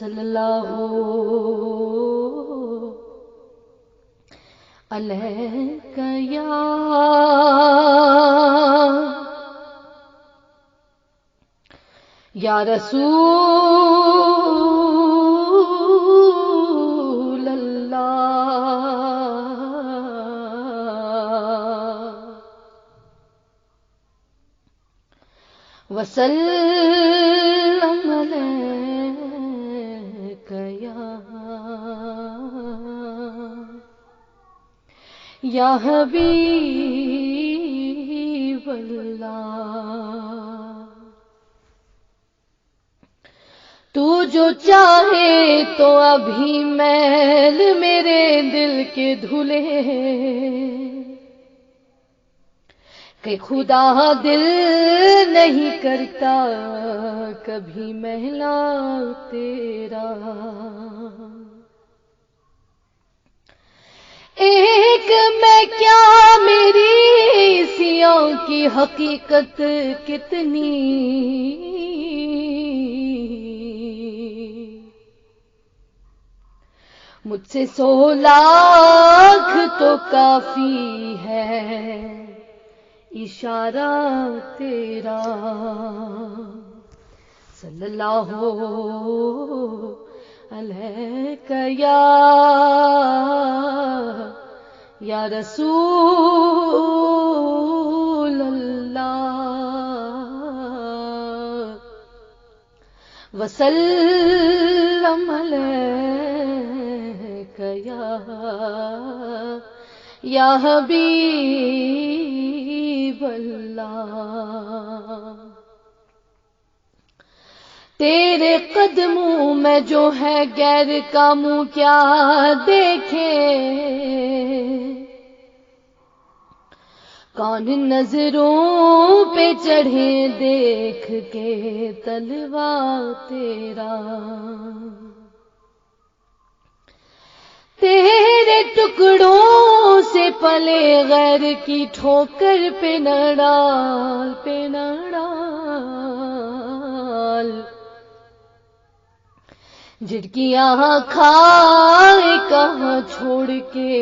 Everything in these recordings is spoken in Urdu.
صلی اللہ علیہ یا رسول اللہ وسلم علیک یا حبیب اللہ۔ تو جو چاہے تو ابھی میل میرے دل کے دھلے کہ خدا دل نہیں کرتا کبھی میلا تیرا۔ ایک میں کیا میری سیاں کی حقیقت کتنی، مجھ سے 100 لاکھ تو کافی ہے اشارہ تیرا۔ صلی اللہ علیہ یا رسول اللہ وسلم علیک یا حبیب اللہ۔ تیرے قدموں میں جو ہے غیر کا منہ کیا دیکھے، کون نظروں پہ چڑھے دیکھ کے تلوا تیرا۔ تیرے ٹکڑوں سے پلے غیر کی ٹھوکر پہ نہ ڈال، جھٹکیاں کھائے کہاں چھوڑ کے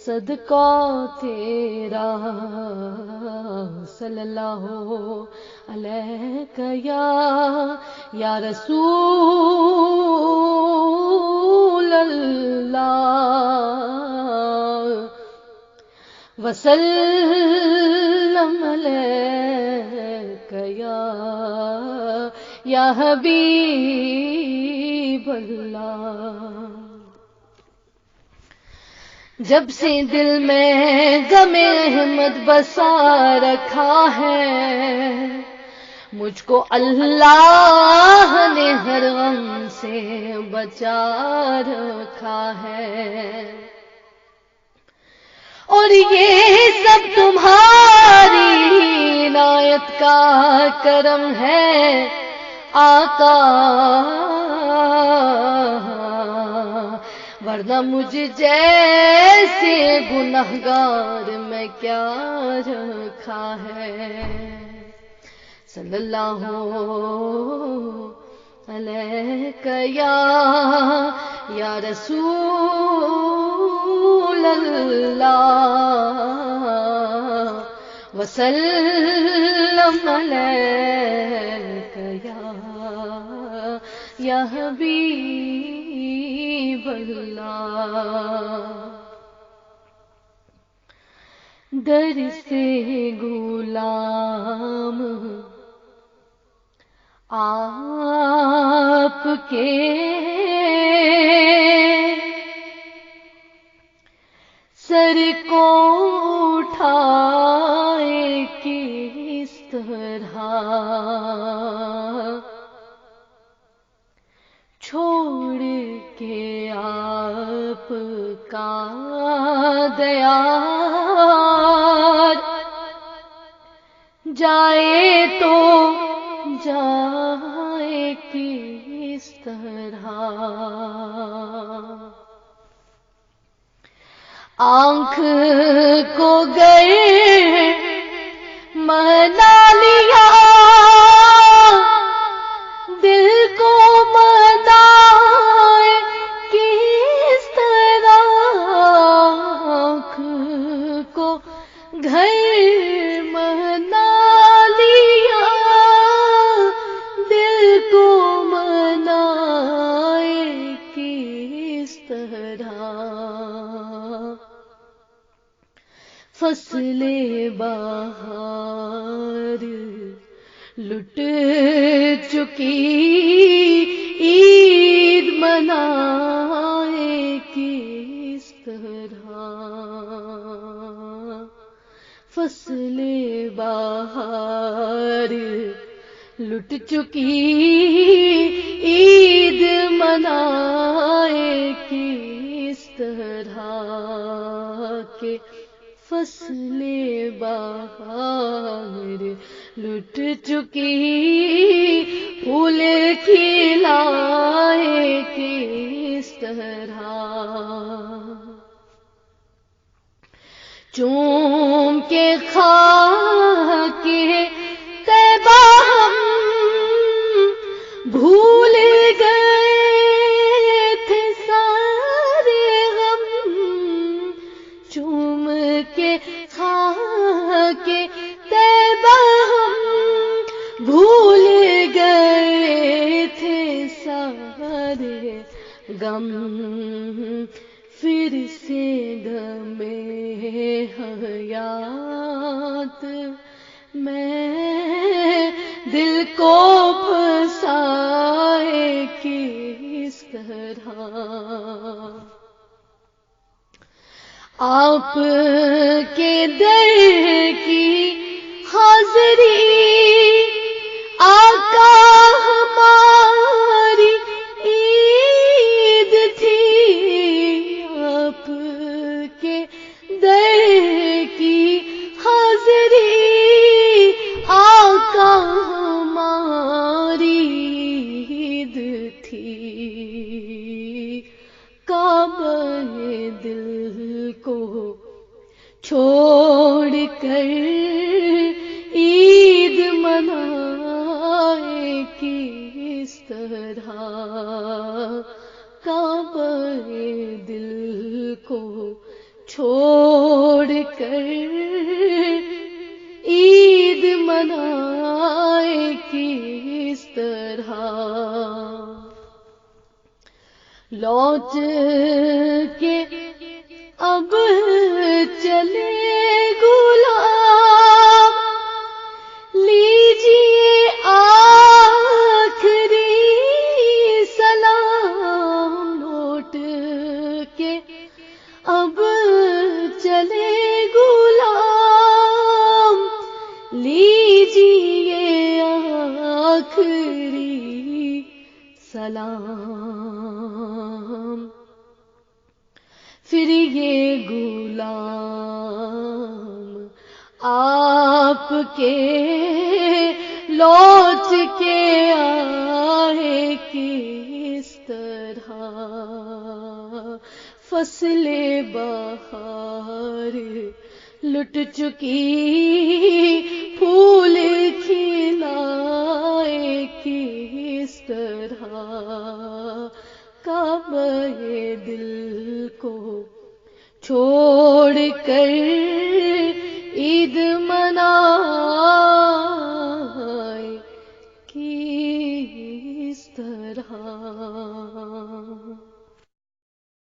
صدقہ تیرا۔ صلی اللہ علیہ یا رسول اللہ وسلم علیک یا حبیب اللہ۔ جب سے دل میں غم احمد بسا رکھا ہے، مجھ کو اللہ نے ہر غم سے بچا رکھا ہے، اور یہ سب تمہاری عنایت کا کرم ہے آقا، ورنہ مجھ جیسے گنہگار میں کیا رکھا ہے۔ صلی اللہ علیہ یا رسول اللہ وسلم علیک یا حبیب اللہ۔ در سے غلام آپ کے سر کو اٹھائے کس طرح، چھوڑ کے آپ کا دیار، جائے تو جائے کس طرح۔ آنکھ کو گئے منا لیا، دل کو منا فصل بہار لٹ چکی، عید منائے کس طرح؟ فصل بہار لٹ چکی، عید منائے کس طرح کے فصل بہار لٹ چکی، پھول کھلائے کس طرح؟ چوم کے خاک طیبہ ہم بھول گئے تھے سارے غم، چوم کے خاک طیبہ ہم بھول گئے تھے سارے غم، پھر سے غم حیات میں دل کو پھنسائے کس طرح؟ آپ کے در کی حاضری آقا ہماری عید تھی، آپ کے در کی حاضری آقا ہماری عید تھی، کعبہ دل کو چھوڑ کر عید منائے کس طرح؟ کعبہ دل کو چھوڑ کر عید منائے کس طرح؟ لوٹ کے اب چلے غلام، لیجیے آخری سلام، لوٹ کے اب چلے غلام، لیجیے آخری سلام، پھر یہ غلام آپ کے لوٹ کے آئے کس طرح؟ فصل بہار لٹ چکی، پھول کھلائے کس طرح؟ کعبہ دل کو چھوڑ کر عید منائے کس طرح؟